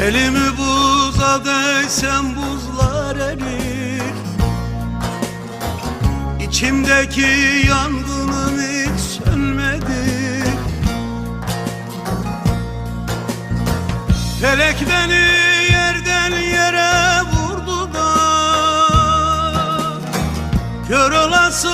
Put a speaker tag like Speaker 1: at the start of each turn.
Speaker 1: Elimi buza değsem buzlar erir. İçimdeki yangınım hiç sönmedi. Felek beni yerden yere vurdu da kör olası